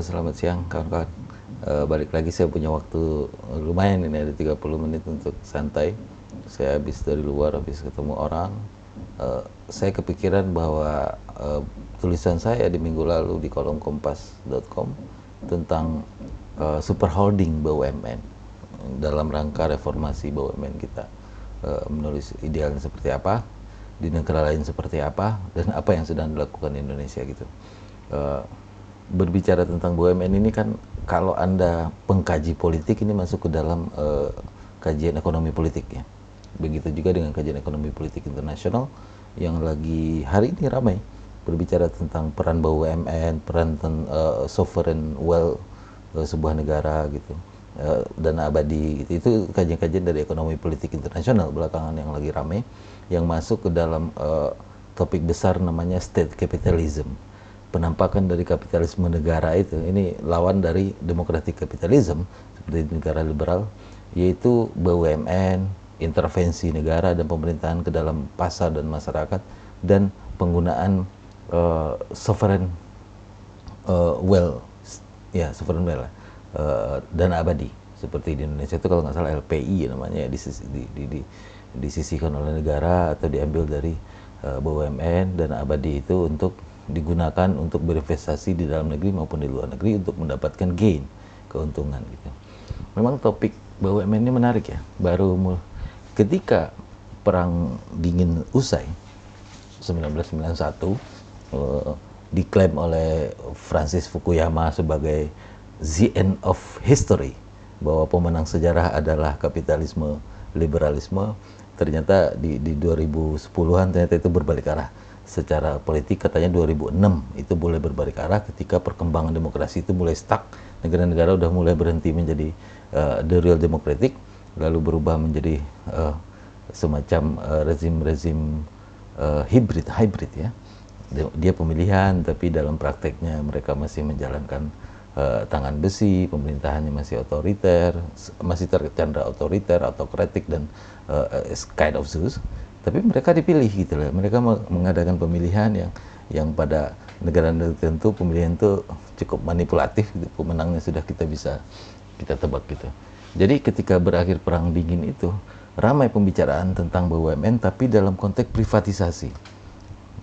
Selamat siang kawan-kawan. Balik lagi, saya punya waktu lumayan ini, ada 30 menit untuk santai. Saya habis dari luar, habis ketemu orang. Saya kepikiran bahwa tulisan saya di minggu lalu di kolom kompas.com tentang super holding BUMN dalam rangka reformasi BUMN kita, menulis idealnya seperti apa, di negara lain seperti apa, dan apa yang sedang dilakukan di Indonesia gitu. Eh, Berbicara tentang BUMN ini kan, kalau Anda pengkaji politik, ini masuk ke dalam kajian ekonomi politik ya. Begitu juga dengan kajian ekonomi politik internasional yang lagi hari ini ramai berbicara tentang peran BUMN, peran sovereign wealth sebuah negara gitu, dana abadi gitu. Itu kajian-kajian dari ekonomi politik internasional belakangan yang lagi ramai, yang masuk ke dalam topik besar namanya state capitalism, penampakan dari kapitalisme negara itu. Ini lawan dari democratic capitalism seperti negara liberal, yaitu BUMN, intervensi negara dan pemerintahan ke dalam pasar dan masyarakat, dan penggunaan sovereign wealth, ya sovereign wealth, dana abadi seperti di Indonesia itu kalau nggak salah LPI namanya, disisihkan oleh negara atau diambil dari BUMN, dana abadi itu untuk digunakan untuk berinvestasi di dalam negeri maupun di luar negeri untuk mendapatkan gain, keuntungan gitu. Memang topik BUMN ini menarik ya. Ketika perang dingin usai 1991, diklaim oleh Francis Fukuyama sebagai the end of history, bahwa pemenang sejarah adalah kapitalisme, liberalisme. Ternyata di 2010-an ternyata itu berbalik arah. Secara politik katanya 2006 itu boleh berbalik arah ketika perkembangan demokrasi itu mulai stuck, negara-negara udah mulai berhenti menjadi the real democratic, lalu berubah menjadi semacam rezim-rezim hybrid ya. Dia pemilihan, tapi dalam prakteknya mereka masih menjalankan tangan besi, pemerintahannya masih otoriter, masih tercandra otoriter, autokratik, dan kind of Zeus. Tapi mereka dipilih gitu loh. Mereka mengadakan pemilihan yang pada negara-negara tertentu pemilihan itu cukup manipulatif gitu. Pemenangnya sudah kita tebak gitu. Jadi ketika berakhir perang dingin itu, ramai pembicaraan tentang BUMN tapi dalam konteks privatisasi.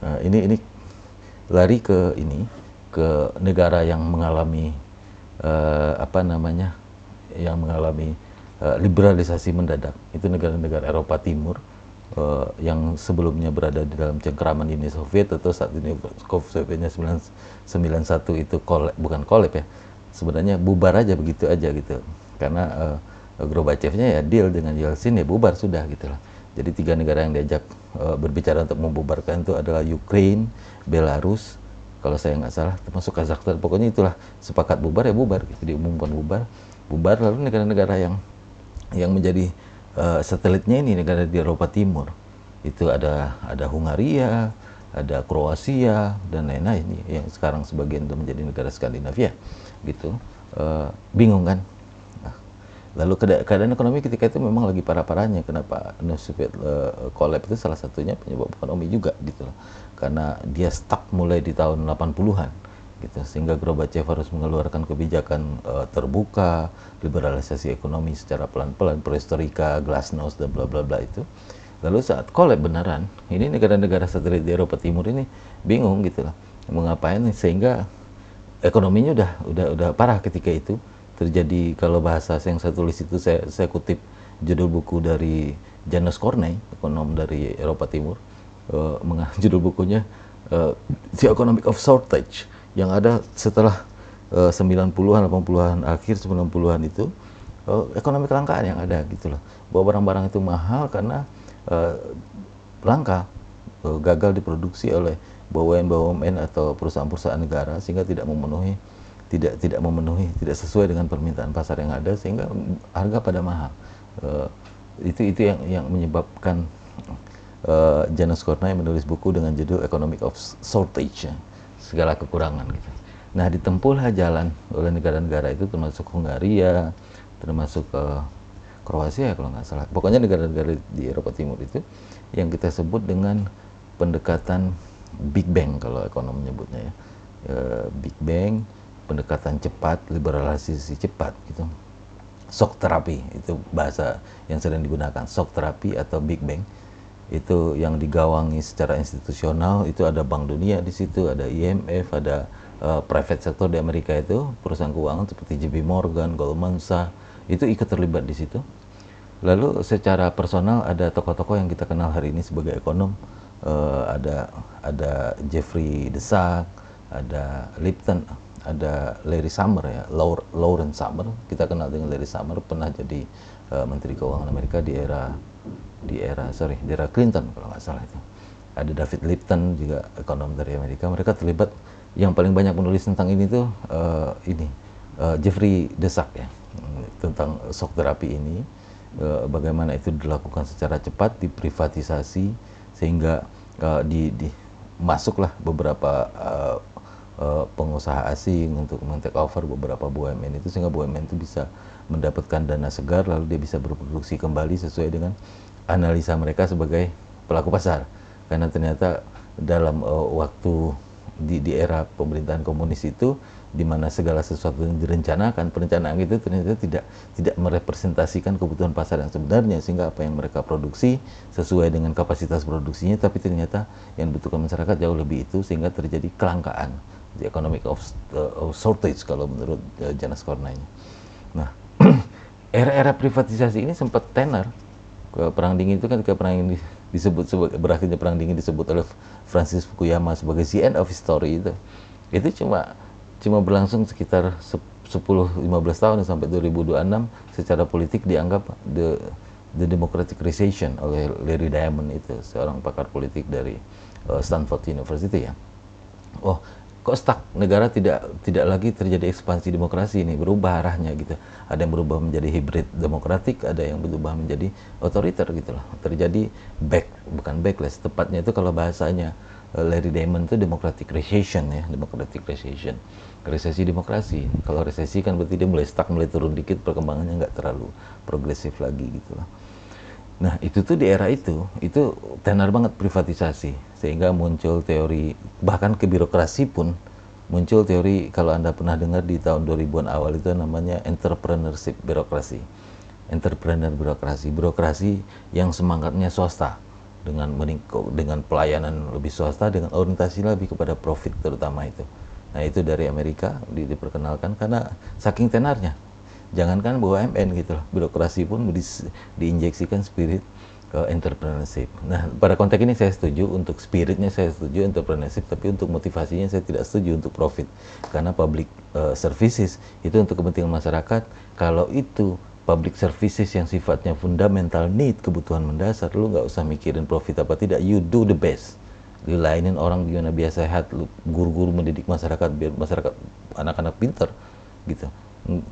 Nah, ini lari ke negara yang mengalami yang mengalami liberalisasi mendadak. Itu negara-negara Eropa Timur, yang sebelumnya berada di dalam cengkeraman Uni Soviet, atau saat ini Sovietnya 91 itu bukan kolab ya, sebenarnya bubar aja begitu aja gitu, karena Gorbachevnya ya deal dengan Yeltsin, ya bubar sudah gitu lah. Jadi 3 negara yang diajak berbicara untuk membubarkan itu adalah Ukraine, Belarus, kalau saya nggak salah, termasuk Kazakhstan. Pokoknya itulah, sepakat bubar ya bubar gitu, diumumkan bubar. Lalu negara-negara yang menjadi satelitnya ini, negara di Eropa Timur itu ada Hungaria, ada Kroasia, dan lain-lain yang sekarang sebagian itu menjadi negara Skandinavia gitu. Bingung kan. Nah, lalu keadaan ekonomi ketika itu memang lagi parah-parahnya. Kenapa Uni Soviet collapse itu salah satunya penyebab ekonomi juga gitu loh, karena dia stuck mulai di tahun 80-an gitu, sehingga Gorbachev harus mengeluarkan kebijakan terbuka, liberalisasi ekonomi secara pelan-pelan, perestroika, glasnost, dan bla bla bla itu. Lalu saat collapse beneran, ini negara-negara satelit di Eropa Timur ini bingung gitu lah, mau ngapain, sehingga ekonominya udah parah ketika itu. Terjadi, kalau bahasa yang saya tulis itu, saya kutip judul buku dari Janos Kornei, ekonom dari Eropa Timur. Judul bukunya The Economic of Shortage, yang ada setelah 90-an, 80-an, akhir 90-an itu, ekonomi kelangkaan yang ada gitu loh. Bahwa barang-barang itu mahal karena langka, gagal diproduksi oleh BUMN atau perusahaan-perusahaan negara, sehingga tidak tidak sesuai dengan permintaan pasar yang ada, sehingga harga pada mahal. Itu yang menyebabkan Janos Kornai menulis buku dengan judul Economic of Shortage, segala kekurangan gitu. Nah, ditempuhlah jalan oleh negara-negara itu, termasuk Hungaria, termasuk Kroasia kalau nggak salah. Pokoknya negara-negara di Eropa Timur itu yang kita sebut dengan pendekatan Big Bang kalau ekonom menyebutnya ya. Big Bang, pendekatan cepat, liberalisasi cepat gitu. Shock therapy itu bahasa yang sering digunakan, shock therapy atau Big Bang. Itu yang digawangi secara institusional, itu ada Bank Dunia di situ, ada IMF, ada private sector di Amerika itu, perusahaan keuangan seperti JP Morgan, Goldman Sachs, itu ikut terlibat di situ. Lalu secara personal ada tokoh-tokoh yang kita kenal hari ini sebagai ekonom, ada Jeffrey Sachs, ada Lipton, ada Larry Summers ya, Lawrence Summers, kita kenal dengan Larry Summers, pernah jadi Menteri Keuangan Amerika di era Clinton kalau nggak salah itu. Ada David Lipton juga ekonom dari Amerika, mereka terlibat. Yang paling banyak menulis tentang ini tuh Jeffrey Sachs ya, tentang shock therapy ini. Bagaimana itu dilakukan secara cepat, diprivatisasi sehingga masuklah beberapa pengusaha asing untuk men-take over beberapa BUMN itu, sehingga BUMN itu bisa mendapatkan dana segar, lalu dia bisa berproduksi kembali sesuai dengan analisa mereka sebagai pelaku pasar. Karena ternyata dalam waktu di era pemerintahan komunis itu, di mana segala sesuatu yang direncanakan, perencanaan itu ternyata tidak merepresentasikan kebutuhan pasar yang sebenarnya, sehingga apa yang mereka produksi sesuai dengan kapasitas produksinya, tapi ternyata yang dibutuhkan masyarakat jauh lebih itu, sehingga terjadi kelangkaan, the economic of shortage kalau menurut Janas Kornai. Nah, era-era privatisasi ini sempat tenar. Perang Dingin itu kan, ketika perang dingin berakhirnya perang dingin disebut oleh Francis Fukuyama sebagai the end of history itu cuma berlangsung sekitar 10-15 tahun sampai 2026. Secara politik dianggap the democratic recession oleh Larry Diamond, itu seorang pakar politik dari Stanford University ya. Oh, kok stuck, negara tidak lagi terjadi ekspansi demokrasi, ini berubah arahnya gitu. Ada yang berubah menjadi hibrid demokratik, ada yang berubah menjadi otoriter gitu loh. Terjadi bukan backlash, tepatnya itu kalau bahasanya Larry Diamond itu democratic recession ya, democratic recession, resesi demokrasi. Kalau resesi kan berarti dia mulai stuck, mulai turun dikit, perkembangannya nggak terlalu progresif lagi gitu loh. Nah, itu tuh di era itu tenar banget privatisasi, sehingga muncul teori, bahkan ke birokrasi pun muncul teori, kalau Anda pernah dengar di tahun 2000-an awal itu namanya entrepreneurship birokrasi. Entrepreneur birokrasi yang semangatnya swasta, dengan pelayanan lebih swasta, dengan orientasi lebih kepada profit terutama itu. Nah, itu dari Amerika diperkenalkan karena saking tenarnya. Jangankan BUMN gitu loh, birokrasi pun diinjeksikan spirit entrepreneurship. Nah, pada konteks ini saya setuju, untuk spiritnya saya setuju entrepreneurship, tapi untuk motivasinya saya tidak setuju untuk profit. Karena public services itu untuk kepentingan masyarakat. Kalau itu public services yang sifatnya fundamental need, kebutuhan mendasar, lu nggak usah mikirin profit apa tidak, you do the best. Lu lainin orang gimana biar sehat, lu guru-guru mendidik masyarakat biar masyarakat anak-anak pintar gitu.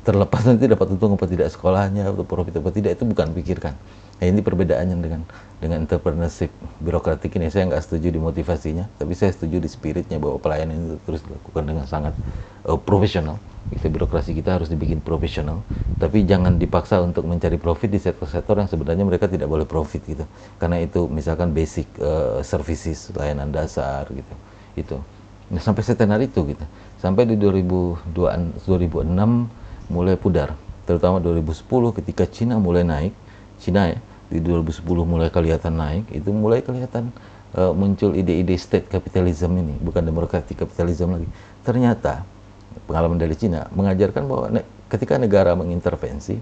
Terlepas nanti dapat untung apa tidak sekolahnya, atau profit apa tidak, itu bukan pikirkan. Nah, ini perbedaannya dengan entrepreneurship birokratik ini. Saya nggak setuju di motivasinya, tapi saya setuju di spiritnya, bahwa pelayanan itu terus dilakukan dengan sangat profesional. Itu birokrasi kita harus dibikin profesional, tapi jangan dipaksa untuk mencari profit di sektor-sektor yang sebenarnya mereka tidak boleh profit gitu. Karena itu misalkan basic services, layanan dasar gitu. Itu. Nah, sampai setenar itu gitu. Sampai di 2006 mulai pudar, terutama 2010 ketika Cina mulai naik. Cina ya, di 2010 mulai kelihatan naik, itu mulai kelihatan muncul ide-ide state capitalism ini, bukan democratic capitalism lagi. Ternyata pengalaman dari Cina mengajarkan bahwa ketika negara mengintervensi,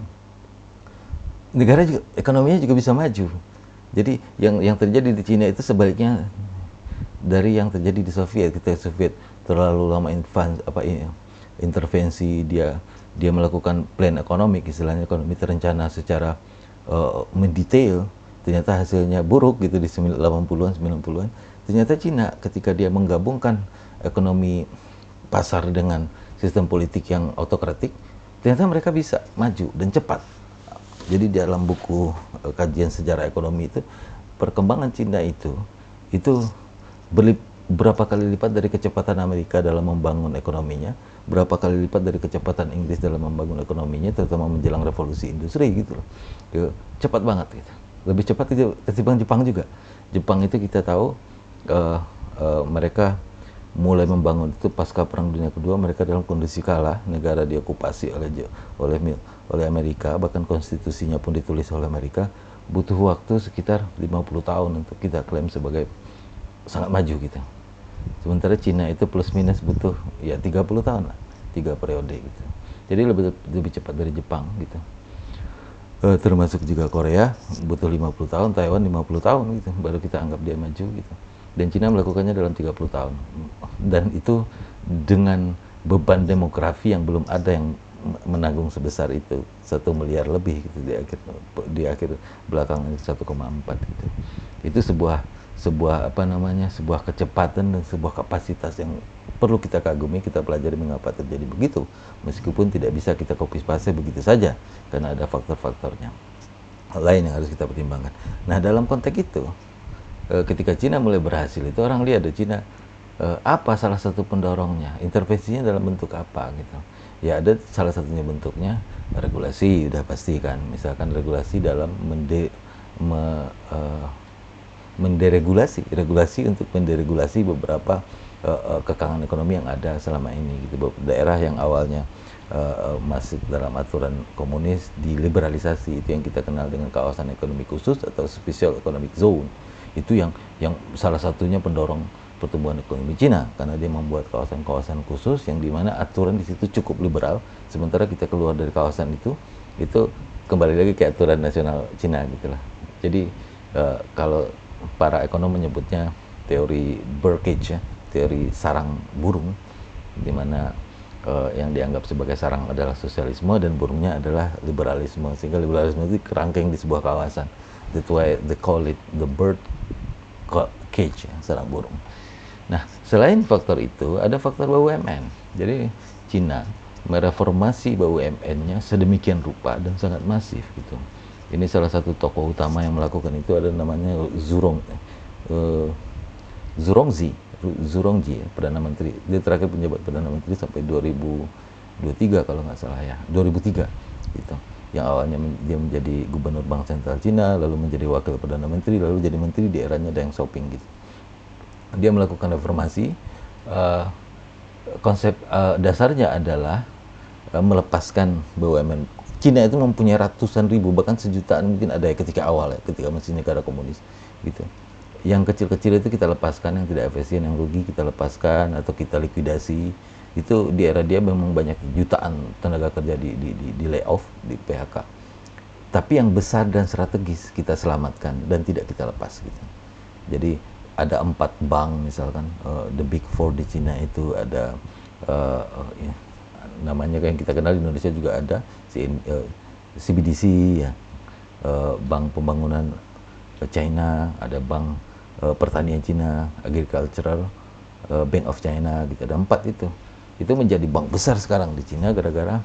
negara juga ekonominya juga bisa maju. Jadi yang terjadi di Cina itu sebaliknya dari yang terjadi di Soviet. Ketika Soviet terlalu lama intervensi, dia melakukan plan ekonomi, istilahnya ekonomi terencana secara mendetail, ternyata hasilnya buruk gitu di 80-an 90-an. Ternyata Cina ketika dia menggabungkan ekonomi pasar dengan sistem politik yang autokratik, ternyata mereka bisa maju dan cepat. Jadi dalam buku kajian sejarah ekonomi itu, perkembangan Cina itu berapa kali lipat dari kecepatan Amerika dalam membangun ekonominya, berapa kali lipat dari kecepatan Inggris dalam membangun ekonominya, terutama menjelang revolusi industri gitu loh. Cepat banget gitu. Lebih cepat ketimbang Jepang juga. Jepang itu kita tahu mereka mulai membangun itu pasca Perang Dunia Kedua, mereka dalam kondisi kalah, negara diokupasi oleh Amerika, bahkan konstitusinya pun ditulis oleh Amerika, butuh waktu sekitar 50 tahun untuk kita klaim sebagai sangat maju gitu. Sementara Cina itu plus minus butuh ya 30 tahun lah, 3 periode gitu. Jadi lebih cepat dari Jepang gitu. Termasuk juga Korea butuh 50 tahun, Taiwan 50 tahun gitu, baru kita anggap dia maju gitu. Dan Cina melakukannya dalam 30 tahun. Dan itu dengan beban demografi yang belum ada yang menanggung sebesar itu, 1 miliar lebih gitu di akhir belakangan 1,4 gitu. Itu sebuah sebuah kecepatan dan sebuah kapasitas yang perlu kita kagumi, kita pelajari mengapa terjadi begitu, meskipun tidak bisa kita copy paste begitu saja karena ada faktor-faktornya lain yang harus kita pertimbangkan. Nah, dalam konteks itu ketika Cina mulai berhasil itu orang lihat di Cina apa salah satu pendorongnya, intervensinya dalam bentuk apa gitu. Ya ada salah satunya bentuknya regulasi, udah pasti kan, misalkan regulasi dalam regulasi untuk menderegulasi beberapa kekangan ekonomi yang ada selama ini gitu. Daerah yang awalnya masuk dalam aturan komunis diliberalisasi, itu yang kita kenal dengan kawasan ekonomi khusus atau special economic zone. Itu yang salah satunya pendorong pertumbuhan ekonomi Cina, karena dia membuat kawasan-kawasan khusus yang dimana aturan di situ cukup liberal, sementara kita keluar dari kawasan itu kembali lagi ke aturan nasional Cina gitulah. Jadi kalau para ekonom menyebutnya teori bird cage ya, teori sarang burung, di mana yang dianggap sebagai sarang adalah sosialisme dan burungnya adalah liberalisme, sehingga liberalisme itu kerangkeng di sebuah kawasan. That's why they call it the bird cage ya, sarang burung. Nah, selain faktor itu ada faktor BUMN. Jadi Cina mereformasi BUMN-nya sedemikian rupa dan sangat masif gitu. Ini salah satu tokoh utama yang melakukan itu ada namanya Zurongji, Perdana Menteri. Dia terakhir penjabat Perdana Menteri sampai 2023 kalau nggak salah ya, 2003 gitu. Yang awalnya dia menjadi gubernur Bank Sentral Cina, lalu menjadi wakil Perdana Menteri, lalu jadi menteri di eranya Deng Xiaoping gitu. Dia melakukan reformasi, konsep dasarnya adalah melepaskan BUMN. Cina itu mempunyai ratusan ribu, bahkan sejutaan mungkin ada ya ketika awal ya, ketika masih negara komunis gitu. Yang kecil-kecil itu kita lepaskan, yang tidak efisien, yang rugi kita lepaskan atau kita likuidasi. Itu di era dia memang banyak jutaan tenaga kerja di layoff, di PHK. Tapi yang besar dan strategis kita selamatkan dan tidak kita lepas gitu. Jadi ada 4 bank misalkan, the big four di Cina itu ada namanya yang kita kenal di Indonesia juga ada CBDC ya, Bank Pembangunan China, ada Bank Pertanian Cina, Agricultural Bank of China gitu, ada 4 itu. Itu menjadi bank besar sekarang di Cina gara-gara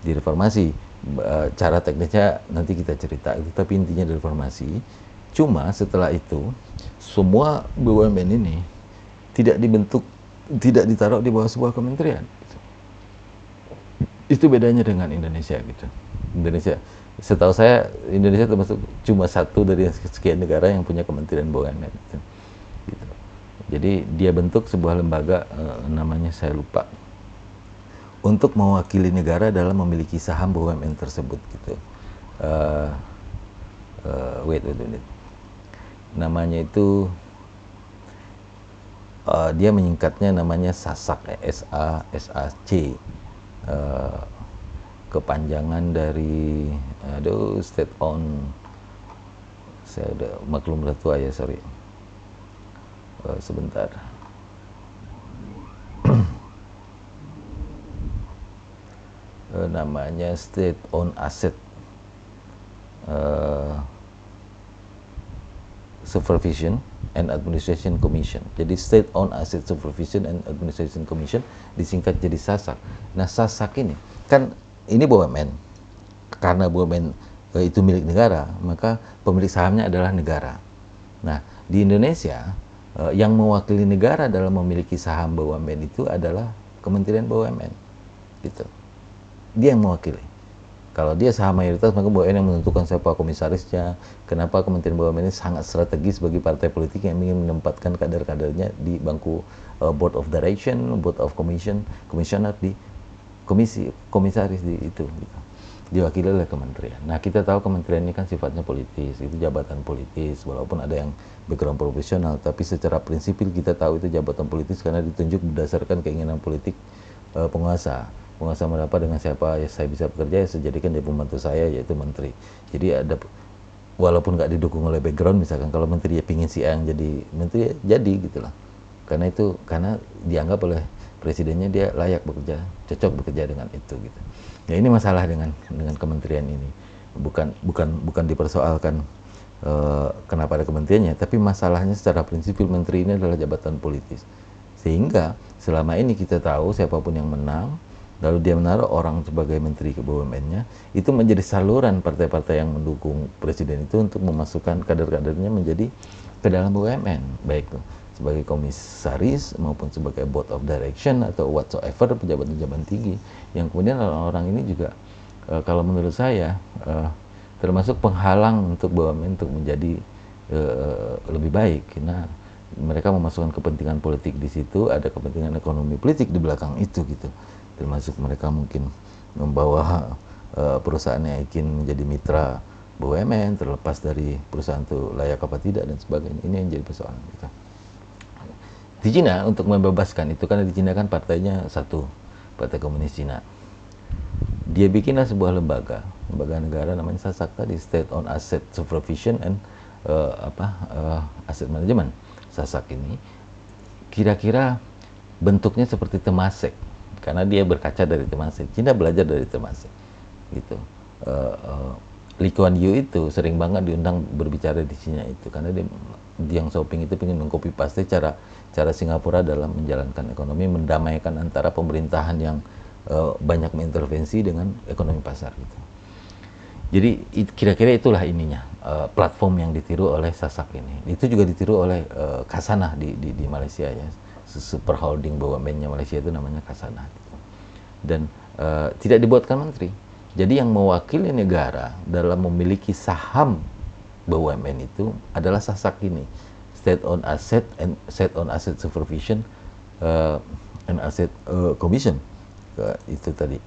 direformasi. Cara teknisnya nanti kita cerita itu, tapi intinya direformasi. Cuma setelah itu semua BUMN ini tidak dibentuk, tidak ditaruh di bawah sebuah kementerian. Itu bedanya dengan Indonesia gitu. Indonesia, setahu saya Indonesia termasuk cuma satu dari sekian negara yang punya kementerian BUMN gitu. Jadi dia bentuk sebuah lembaga namanya saya lupa, untuk mewakili negara dalam memiliki saham BUMN tersebut gitu. Wait. Namanya itu dia menyingkatnya namanya SASAC, SASAC, kepanjangan dari state owned, saya udah maklum udah tua ya, sorry, sebentar. Namanya State Owned Asset Supervision and Administration Commission. Jadi State Owned Asset Supervision and Administration Commission disingkat jadi SASAC. Nah, SASAC ini kan ini BUMN. Karena BUMN itu milik negara, maka pemilik sahamnya adalah negara. Nah, di Indonesia yang mewakili negara dalam memiliki saham BUMN itu adalah Kementerian BUMN. Gitu. Dia yang mewakili. Kalau dia saham mayoritas, maka BUMN yang menentukan siapa komisarisnya. Kenapa Kementerian BUMN ini sangat strategis bagi partai politik yang ingin menempatkan kader-kadernya di bangku board of direction, board of commissioner, di komisaris di itu gitu. Diwakili oleh kementerian. Nah, kita tahu kementerian ini kan sifatnya politis, itu jabatan politis, walaupun ada yang background profesional, tapi secara prinsipil kita tahu itu jabatan politis karena ditunjuk berdasarkan keinginan politik penguasa. Penguasa merapa dengan siapa ya saya bisa bekerja, ya saya jadikan dia pembantu saya, yaitu menteri. Jadi ada, walaupun nggak didukung oleh background, misalkan kalau menteri ya pingin si A yang jadi menteri, ya jadi gitu lah. Karena dianggap oleh presidennya dia layak bekerja, cocok bekerja dengan itu gitu. Ya ini masalah dengan kementerian ini. Bukan dipersoalkan kenapa ada kementeriannya, tapi masalahnya secara prinsipil menteri ini adalah jabatan politis. Sehingga selama ini kita tahu siapapun yang menang, lalu dia menaruh orang sebagai menteri ke BUMN-nya, itu menjadi saluran partai-partai yang mendukung presiden itu untuk memasukkan kader-kadernya menjadi ke dalam BUMN, baik sebagai komisaris maupun sebagai board of direction atau whatsoever, pejabat-pejabat tinggi, yang kemudian orang-orang ini juga kalau menurut saya termasuk penghalang untuk BUMN untuk menjadi lebih baik, karena mereka memasukkan kepentingan politik di situ, ada kepentingan ekonomi politik di belakang itu gitu, termasuk mereka mungkin membawa perusahaan yang ingin menjadi mitra BUMN, terlepas dari perusahaan itu layak apa tidak dan sebagainya. Ini yang jadi persoalan kita. Di Cina untuk membebaskan itu, karena di Cina kan partainya satu, Partai Komunis Cina. Dia bikinlah sebuah lembaga negara namanya SASAC tadi, State on Asset Supervision and Asset Management. SASAC ini kira-kira bentuknya seperti Temasek, karena dia berkaca dari Temasek. Cina belajar dari Temasek, gitu. Lee Kuan Yew itu sering banget diundang berbicara di Cina itu, karena dia Deng Xiaoping itu ingin mengcopy paste cara Singapura dalam menjalankan ekonomi, mendamaikan antara pemerintahan yang banyak mengintervensi dengan ekonomi pasar gitu. Jadi kira-kira itulah ininya, platform yang ditiru oleh SASAC ini. Itu juga ditiru oleh Khazanah di Malaysia ya, super holding BUMN-nya Malaysia itu namanya Khazanah gitu. Dan tidak dibuatkan menteri. Jadi yang mewakili negara dalam memiliki saham BUMN itu adalah SASAC ini, State on Asset Supervision and Asset Commission, itu tadi.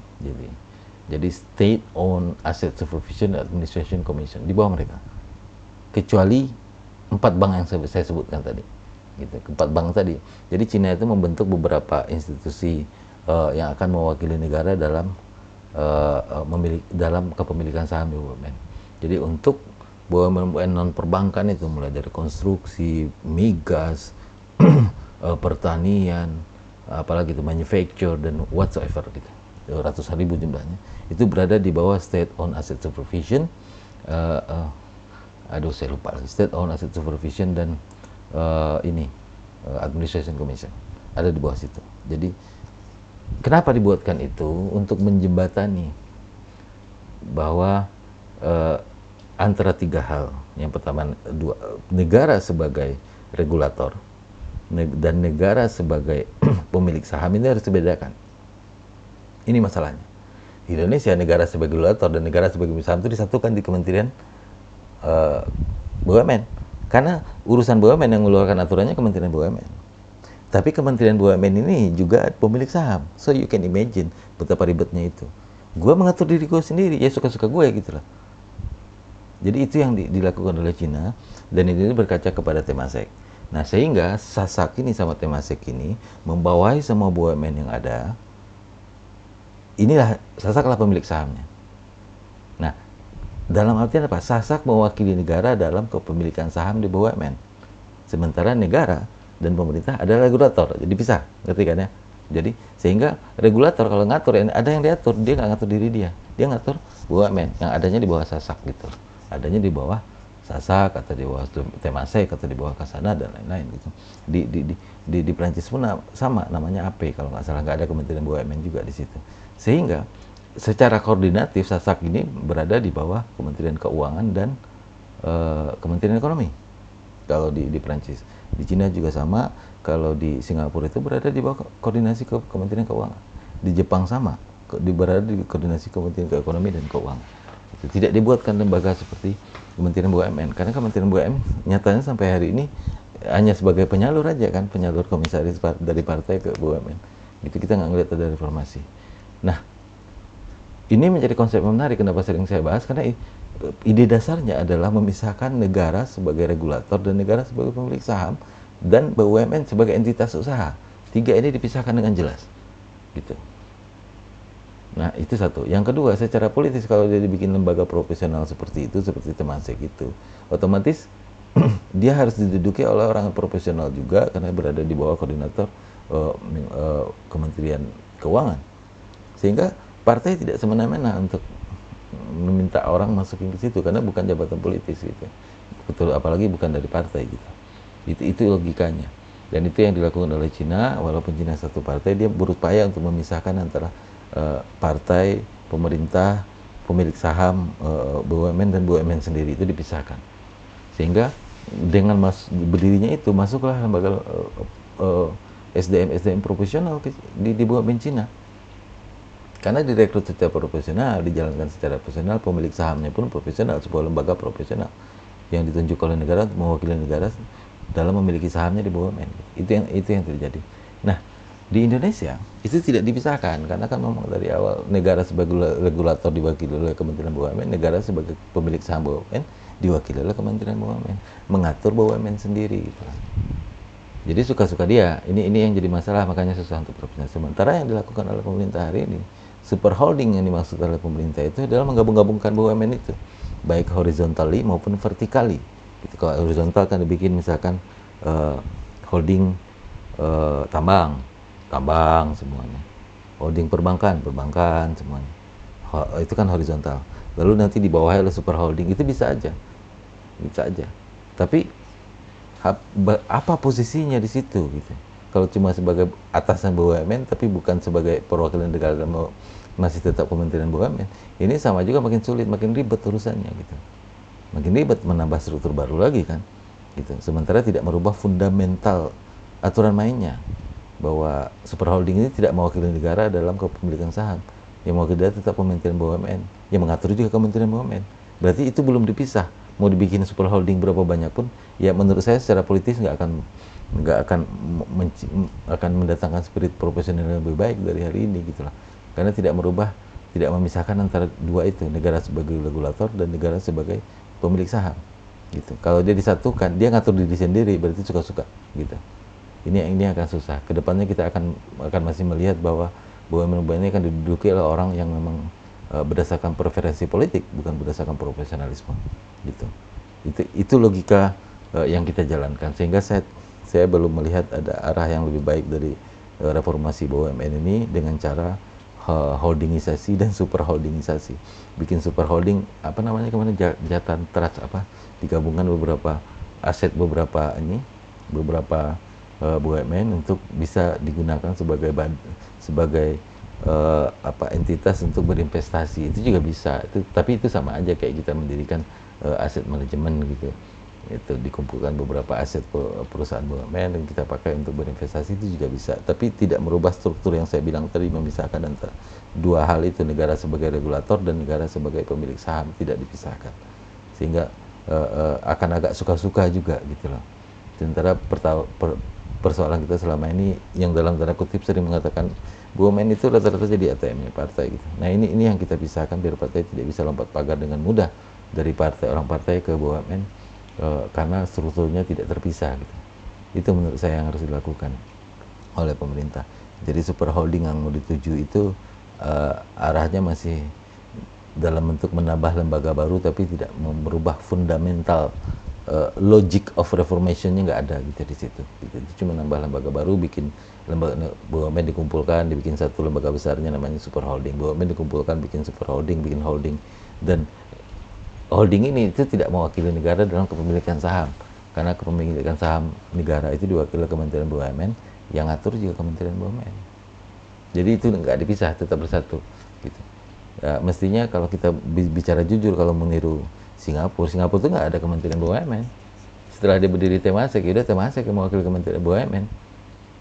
Jadi State on Asset Supervision and Administration Commission di bawah mereka, kecuali 4 bank yang saya sebutkan tadi, gitu. 4 bank tadi. Jadi Cina itu membentuk beberapa institusi yang akan mewakili negara dalam dalam kepemilikan saham BUMN. Jadi untuk BUMN non perbankan itu mulai dari konstruksi, migas, pertanian, apalagi itu manufacture dan whatsoever gitu, ratusan ribu jumlahnya, itu berada di bawah State on Asset Supervision, saya lupa lagi, State on Asset Supervision dan Administration Commission ada di bawah situ. Jadi kenapa dibuatkan itu? Untuk menjembatani bahwa antara 3 hal. Yang pertama, negara sebagai regulator dan negara sebagai pemilik saham ini harus dibedakan. Ini masalahnya. Di Indonesia, negara sebagai regulator dan negara sebagai pemilik saham itu disatukan di Kementerian BUMN. Karena urusan BUMN yang mengeluarkan aturannya Kementerian BUMN. Tapi Kementerian BUMN ini juga pemilik saham. So you can imagine betapa ribetnya itu. Gue mengatur diri gue sendiri, ya suka-suka gue gitu lah. Jadi itu yang dilakukan oleh Cina, dan ini berkaca kepada Temasek. Nah, sehingga SASAC ini sama Temasek ini membawahi semua BUMN yang ada. Inilah SASAC lah pemilik sahamnya. Nah, dalam artian apa? SASAC mewakili negara dalam kepemilikan saham di BUMN. Sementara negara dan pemerintah adalah regulator, jadi pisah, ngerti kan ya? Jadi sehingga regulator kalau ngatur, ada yang diatur, dia nggak ngatur diri dia ngatur BUMN yang adanya di bawah SASAC gitu, adanya di bawah SASAC atau di bawah Temasek atau di bawah Khazanah dan lain-lain gitu. Di Prancis pun sama, namanya AP kalau nggak salah, nggak ada Kementerian BUMN juga di situ. Sehingga secara koordinatif SASAC ini berada di bawah Kementerian Keuangan dan Kementerian Ekonomi kalau di Prancis. Di Cina juga sama, kalau di Singapura itu berada di bawah koordinasi ke Kementerian Keuangan. Di Jepang sama, berada di koordinasi Kementerian Ekonomi dan Keuangan. Tidak dibuatkan lembaga seperti Kementerian BUMN, karena Kementerian BUMN nyatanya sampai hari ini hanya sebagai penyalur aja kan, penyalur komisaris dari partai ke BUMN. Itu kita nggak ngelihat ada reformasi. Nah, ini menjadi konsep yang menarik. Kenapa sering saya bahas? Karena ide dasarnya adalah memisahkan negara sebagai regulator dan negara sebagai pemilik saham dan BUMN sebagai entitas usaha. Tiga ini dipisahkan dengan jelas, gitu. Nah, itu satu. Yang kedua, secara politis kalau dia dibikin lembaga profesional seperti itu, seperti Temasek itu, otomatis dia harus diduduki oleh orang profesional juga karena berada di bawah koordinator Kementerian Keuangan. Sehingga partai tidak semena-mena untuk meminta orang masukin ke situ karena bukan jabatan politis gitu. Betul, apalagi bukan dari partai gitu. Itu logikanya. Dan itu yang dilakukan oleh Cina, walaupun Cina satu partai, dia berupaya untuk memisahkan antara partai, pemerintah, pemilik saham, BUMN dan BUMN sendiri itu dipisahkan. Sehingga dengan berdirinya itu masuklah lembaga SDM profesional di BUMN Cina. Karena direkrut secara profesional, dijalankan secara profesional, pemilik sahamnya pun profesional, sebuah lembaga profesional yang ditunjuk oleh negara untuk mewakili negara dalam memiliki sahamnya di BUMN. Itu yang terjadi. Nah, di Indonesia itu tidak dipisahkan karena kan memang dari awal negara sebagai regulator diwakili oleh Kementerian BUMN, negara sebagai pemilik saham BUMN diwakili oleh Kementerian BUMN, mengatur BUMN sendiri gitu. Jadi suka-suka dia. Ini yang jadi masalah, makanya susah untuk profesional. Sementara yang dilakukan oleh pemerintah hari ini, super holding yang dimaksud oleh pemerintah itu adalah menggabung-gabungkan BUMN itu, baik horizontally maupun vertikali. Gitu. Kalau horizontal kan dibikin misalkan holding tambang semuanya, holding perbankan semuanya, itu kan horizontal. Lalu nanti di bawahnya ada super holding, itu bisa aja. Tapi apa posisinya di situ gitu? Kalau cuma sebagai atasan BUMN tapi bukan sebagai perwakilan negara dan masih tetap Kementerian BUMN, ini sama juga makin sulit, makin ribet urusannya gitu. Makin ribet, menambah struktur baru lagi kan gitu. Sementara tidak merubah fundamental aturan mainnya, bahwa super holding ini tidak mewakili negara dalam kepemilikan saham. Yang mewakili negara tetap Kementerian BUMN, yang mengatur juga Kementerian BUMN. Berarti itu belum dipisah. Mau dibikin super holding berapa banyak pun, ya menurut saya secara politis nggak akan mendatangkan spirit profesional yang lebih baik dari hari ini gitu lah. Karena tidak memisahkan antara dua itu, negara sebagai regulator dan negara sebagai pemilik saham gitu. Kalau dia disatukan, dia ngatur diri sendiri, berarti suka-suka gitu. Ini akan susah. Kedepannya kita akan masih melihat bahwa BUMN ini akan diduduki oleh orang yang memang berdasarkan preferensi politik, bukan berdasarkan profesionalisme gitu. Itu logika yang kita jalankan, sehingga saya belum melihat ada arah yang lebih baik dari reformasi BUMN ini dengan cara holdingisasi dan super holdingisasi. Bikin super holding, apa namanya kemarin, Jatan Trust, digabungkan beberapa aset beberapa BUMN untuk bisa digunakan sebagai entitas untuk berinvestasi. Itu juga bisa. Tapi itu sama aja kayak kita mendirikan aset manajemen gitu. Itu dikumpulkan beberapa aset perusahaan BUMN dan kita pakai untuk berinvestasi, itu juga bisa. Tapi tidak merubah struktur yang saya bilang tadi, memisahkan antara dua hal itu, negara sebagai regulator dan negara sebagai pemilik saham, tidak dipisahkan. Sehingga akan agak suka-suka juga gitu loh. Sementara persoalan kita selama ini yang dalam tanda kutip sering mengatakan BUMN itu rata-rata jadi ATM-nya partai gitu. Nah, ini yang kita pisahkan biar partai tidak bisa lompat pagar dengan mudah dari orang partai ke BUMN karena strukturnya tidak terpisah gitu. Itu menurut saya yang harus dilakukan oleh pemerintah. Jadi super holding yang mau dituju itu arahnya masih dalam bentuk menambah lembaga baru tapi tidak merubah fundamental logic of reformation-nya nggak ada gitu di situ. Gitu. Itu cuma nambah lembaga baru, bikin lembaga BUMN dikumpulkan, dibikin satu lembaga besarnya namanya super holding. BUMN dikumpulkan, bikin super holding, bikin holding, dan holding ini itu tidak mewakili negara dalam kepemilikan saham, karena kepemilikan saham negara itu diwakili Kementerian BUMN, yang ngatur juga Kementerian BUMN. Jadi itu nggak dipisah, tetap bersatu. Gitu. Ya, mestinya kalau kita bicara jujur, kalau meniru Singapura itu nggak ada Kementerian BUMN. Setelah dia berdiri Temasek, udah Temasek yang mewakili Kementerian BUMN.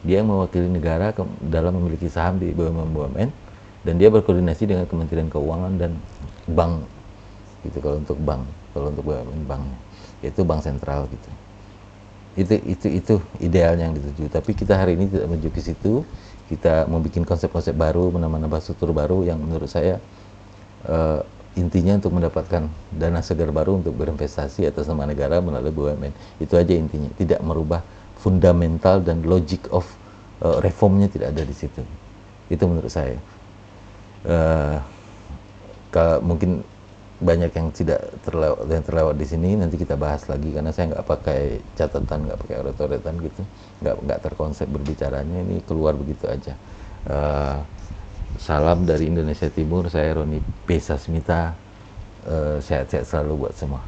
Dia yang mewakili negara dalam memiliki saham di BUMN, dan dia berkoordinasi dengan Kementerian Keuangan dan bank gitu. Kalau untuk bank, kalau untuk BUMN banknya yaitu bank sentral gitu. Itu idealnya yang dituju. Tapi kita hari ini tidak menuju ke situ. Kita membuat konsep-konsep baru, menambah struktur baru yang menurut saya intinya untuk mendapatkan dana segar baru untuk berinvestasi atas nama negara melalui BUMN. Itu aja intinya. Tidak merubah fundamental dan logic of reformnya, tidak ada di situ. Itu menurut saya. Kalau mungkin banyak yang terlewat di sini, nanti kita bahas lagi karena saya nggak pakai catatan, nggak pakai uret-uretan gitu, nggak terkonsep berbicaranya, ini keluar begitu aja. Salam dari Indonesia Timur, saya Roni P. Sasmita, sehat-sehat selalu buat semua.